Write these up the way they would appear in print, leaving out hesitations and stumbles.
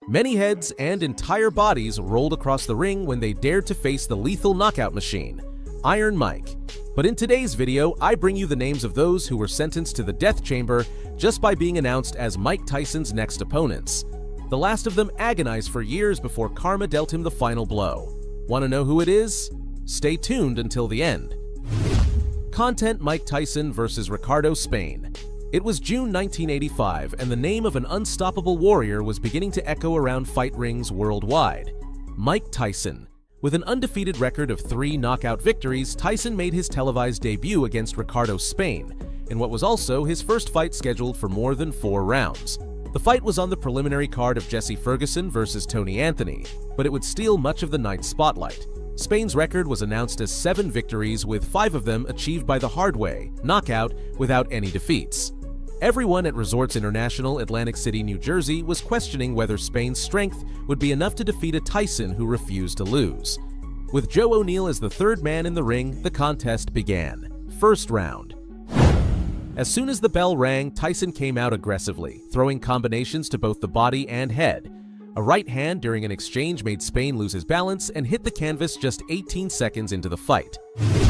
Many heads and entire bodies rolled across the ring when they dared to face the lethal knockout machine, Iron Mike. But in today's video, I bring you the names of those who were sentenced to the death chamber just by being announced as Mike Tyson's next opponents. The last of them agonized for years before karma dealt him the final blow. Want to know who it is? Stay tuned until the end. Content: Mike Tyson vs. Ricardo Spain. It was June 1985, and the name of an unstoppable warrior was beginning to echo around fight rings worldwide. Mike Tyson. With an undefeated record of 3 knockout victories, Tyson made his televised debut against Ricardo Spain, in what was also his first fight scheduled for more than 4 rounds. The fight was on the preliminary card of Jesse Ferguson versus Tony Anthony, but it would steal much of the night's spotlight. Spain's record was announced as 7 victories, with 5 of them achieved by the hard way, knockout, without any defeats. Everyone at Resorts International, Atlantic City, New Jersey was questioning whether Spain's strength would be enough to defeat a Tyson who refused to lose. With Joe O'Neill as the third man in the ring, the contest began. First round. As soon as the bell rang, Tyson came out aggressively, throwing combinations to both the body and head. A right hand during an exchange made Spain lose his balance and hit the canvas just 18 seconds into the fight.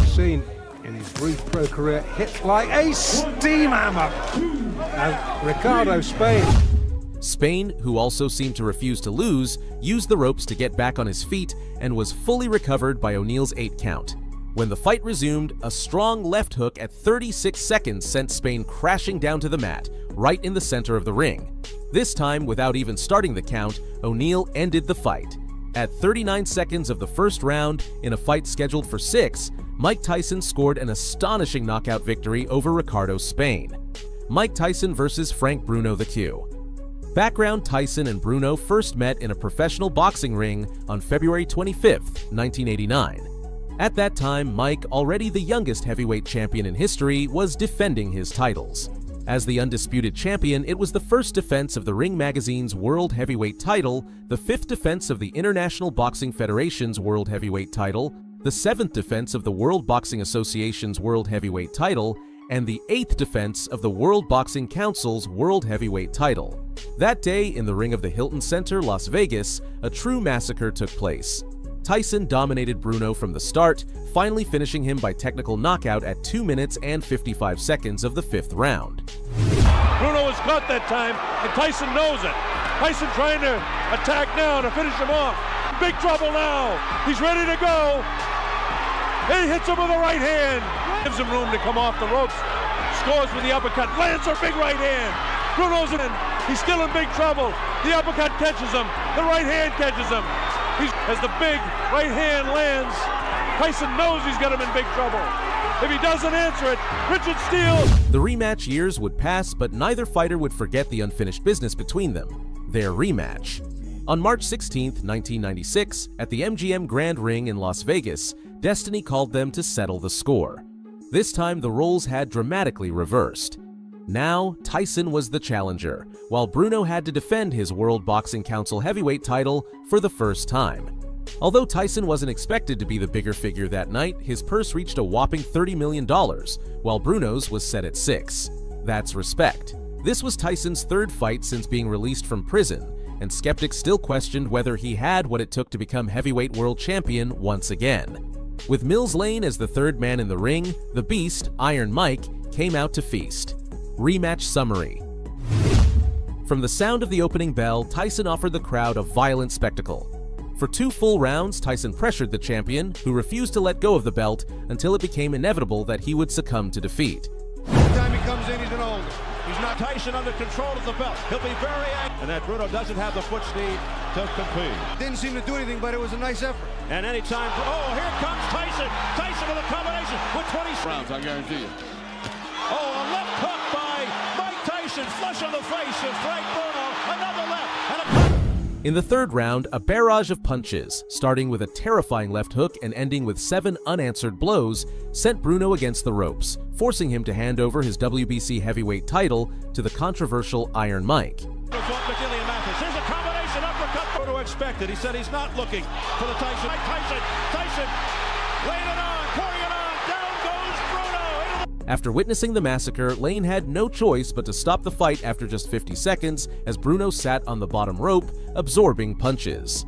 Seen in his brief pro career, hit like a steam hammer. Now, Ricardo Spain. Spain, who also seemed to refuse to lose, used the ropes to get back on his feet and was fully recovered by O'Neill's 8 count. When the fight resumed, a strong left hook at 36 seconds sent Spain crashing down to the mat, right in the center of the ring. This time, without even starting the count, O'Neill ended the fight. At 39 seconds of the first round, in a fight scheduled for 6, Mike Tyson scored an astonishing knockout victory over Ricardo Spain. Mike Tyson vs. Frank Bruno the Q. Background: Tyson and Bruno first met in a professional boxing ring on February 25, 1989. At that time, Mike, already the youngest heavyweight champion in history, was defending his titles. As the undisputed champion, it was the first defense of the Ring Magazine's World Heavyweight title, the 5th defense of the International Boxing Federation's World Heavyweight title, the 7th defense of the World Boxing Association's World Heavyweight title, and the 8th defense of the World Boxing Council's World Heavyweight title. That day, in the ring of the Hilton Center, Las Vegas, a true massacre took place. Tyson dominated Bruno from the start, finally finishing him by technical knockout at 2 minutes and 55 seconds of the 5th round. Bruno was caught that time, and Tyson knows it. Tyson trying to attack now to finish him off. Big trouble now. He's ready to go. He hits him with a right hand. Gives him room to come off the ropes. Scores with the uppercut. Lands a big right hand. Bruno's in. He's still in big trouble. The uppercut catches him. The right hand catches him. As the big right hand lands, Tyson knows he's got him in big trouble. If he doesn't answer it, Richard Steele. The rematch years would pass, but neither fighter would forget the unfinished business between them, their rematch. On March 16, 1996, at the MGM Grand Ring in Las Vegas, destiny called them to settle the score. This time, the roles had dramatically reversed. Now, Tyson was the challenger, while Bruno had to defend his World Boxing Council heavyweight title for the first time. Although Tyson wasn't expected to be the bigger figure that night, his purse reached a whopping $30 million, while Bruno's was set at 6. That's respect. This was Tyson's 3rd fight since being released from prison, and skeptics still questioned whether he had what it took to become heavyweight world champion once again. With Mills Lane as the 3rd man in the ring, the Beast, Iron Mike, came out to feast. Rematch summary. From the sound of the opening bell, Tyson offered the crowd a violent spectacle. For 2 full rounds, Tyson pressured the champion, who refused to let go of the belt until it became inevitable that he would succumb to defeat. Every time he comes in, he's an older. He's not Tyson under control of the belt. He'll be very angry. And that Bruno doesn't have the foot speed to compete. Didn't seem to do anything, but it was a nice effort. And anytime, oh, here comes Tyson. Tyson with a combination with 20 rounds, I guarantee you. Oh, a left hook by Mike Tyson, flush on the face of Frank Bruno. Another left and a... In the 3rd round, a barrage of punches, starting with a terrifying left hook and ending with 7 unanswered blows, sent Bruno against the ropes, forcing him to hand over his WBC heavyweight title to the controversial Iron Mike. Here's a combination uppercut. Bruno expected. He said he's not looking for the Tyson. Tyson laying it on, pouring it on. Down goes Bruno. After witnessing the massacre, Lane had no choice but to stop the fight after just 50 seconds as Bruno sat on the bottom rope, absorbing punches.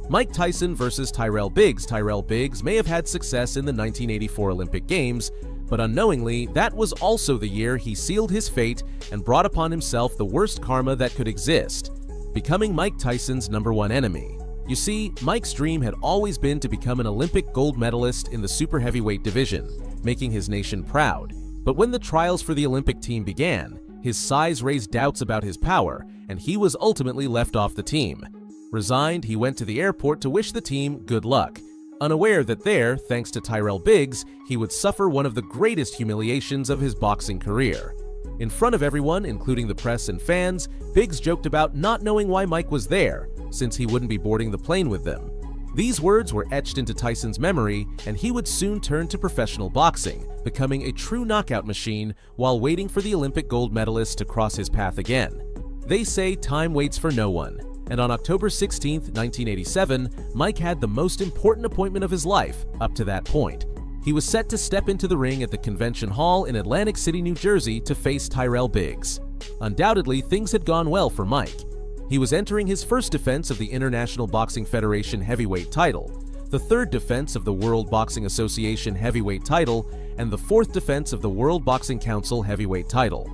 Mike Tyson versus Tyrell Biggs. Tyrell Biggs may have had success in the 1984 Olympic Games, but unknowingly, that was also the year he sealed his fate and brought upon himself the worst karma that could exist, becoming Mike Tyson's #1 enemy. You see, Mike's dream had always been to become an Olympic gold medalist in the super heavyweight division, making his nation proud. But when the trials for the Olympic team began, his size raised doubts about his power, and he was ultimately left off the team. Resigned, he went to the airport to wish the team good luck, unaware that there, thanks to Tyrell Biggs, he would suffer one of the greatest humiliations of his boxing career. In front of everyone, including the press and fans, Biggs joked about not knowing why Mike was there, since he wouldn't be boarding the plane with them. These words were etched into Tyson's memory, and he would soon turn to professional boxing, becoming a true knockout machine while waiting for the Olympic gold medalist to cross his path again. They say time waits for no one, and on October 16, 1987, Mike had the most important appointment of his life up to that point. He was set to step into the ring at the Convention Hall in Atlantic City, New Jersey to face Tyrell Biggs. Undoubtedly, things had gone well for Mike. He was entering his first defense of the International Boxing Federation heavyweight title, the third defense of the World Boxing Association heavyweight title, and the fourth defense of the World Boxing Council heavyweight title.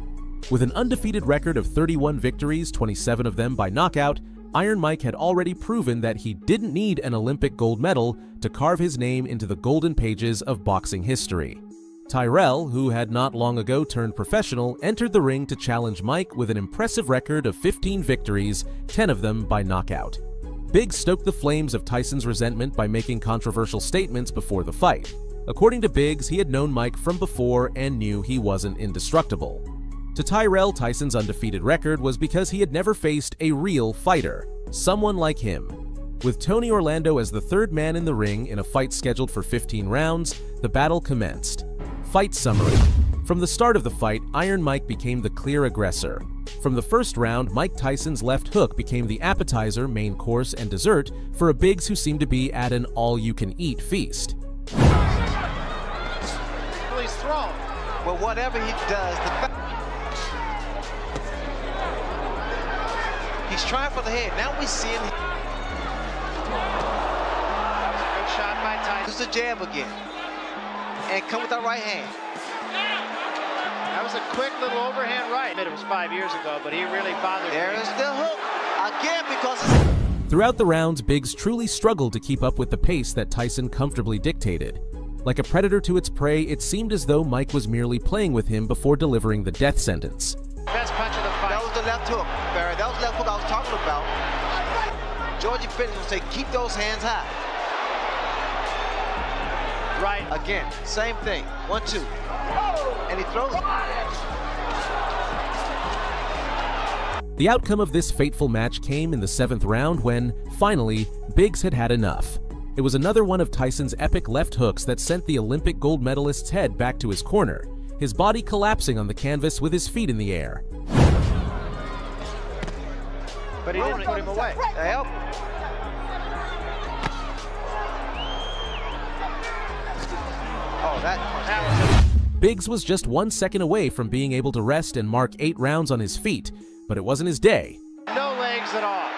With an undefeated record of 31 victories, 27 of them by knockout, Iron Mike had already proven that he didn't need an Olympic gold medal to carve his name into the golden pages of boxing history. Tyrell, who had not long ago turned professional, entered the ring to challenge Mike with an impressive record of 15 victories, 10 of them by knockout. Biggs stoked the flames of Tyson's resentment by making controversial statements before the fight. According to Biggs, he had known Mike from before and knew he wasn't indestructible. To Tyrell, Tyson's undefeated record was because he had never faced a real fighter, someone like him. With Tony Orlando as the third man in the ring in a fight scheduled for 15 rounds, the battle commenced. Fight summary. From the start of the fight, Iron Mike became the clear aggressor. From the first round, Mike Tyson's left hook became the appetizer, main course, and dessert for a Biggs who seemed to be at an all-you-can-eat feast. He's thrown. Well, whatever he does, he's trying for the head. Now we see him. That was a good shot by Tyson. Just a jab again. And come with that right hand. That was a quick little overhand right. It was 5 years ago, but he really bothered me. There's the hook. Again, because throughout the rounds, Biggs truly struggled to keep up with the pace that Tyson comfortably dictated. Like a predator to its prey, it seemed as though Mike was merely playing with him before delivering the death sentence. Best punch of the fight. That was the left hook, Barry. That was the left hook I was talking about. Georgie Fitness will say, keep those hands high. Right. Again, same thing. 1-2. And he throws it. The outcome of this fateful match came in the 7th round when, finally, Biggs had had enough. It was another one of Tyson's epic left hooks that sent the Olympic gold medalist's head back to his corner, his body collapsing on the canvas with his feet in the air. But he didn't put him away. Help. Oh, that was Biggs was just 1 second away from being able to rest and mark 8 rounds on his feet, but it wasn't his day. no legs at all.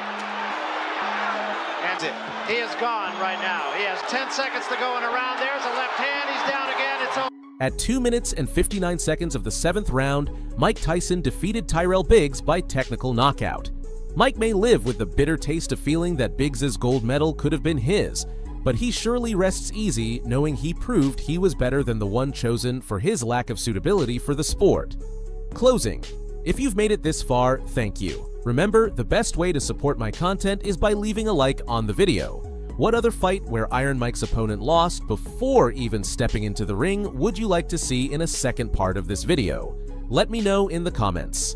And he is gone right now. He has 10 seconds to go in a round. There's a left hand. He's down again. It's over. At 2 minutes and 59 seconds of the 7th round, Mike Tyson defeated Tyrell Biggs by technical knockout. Mike may live with the bitter taste of feeling that Biggs's gold medal could have been his, but he surely rests easy knowing he proved he was better than the one chosen for his lack of suitability for the sport. Closing. If you've made it this far, thank you. Remember, the best way to support my content is by leaving a like on the video. What other fight where Iron Mike's opponent lost before even stepping into the ring would you like to see in a second part of this video? Let me know in the comments.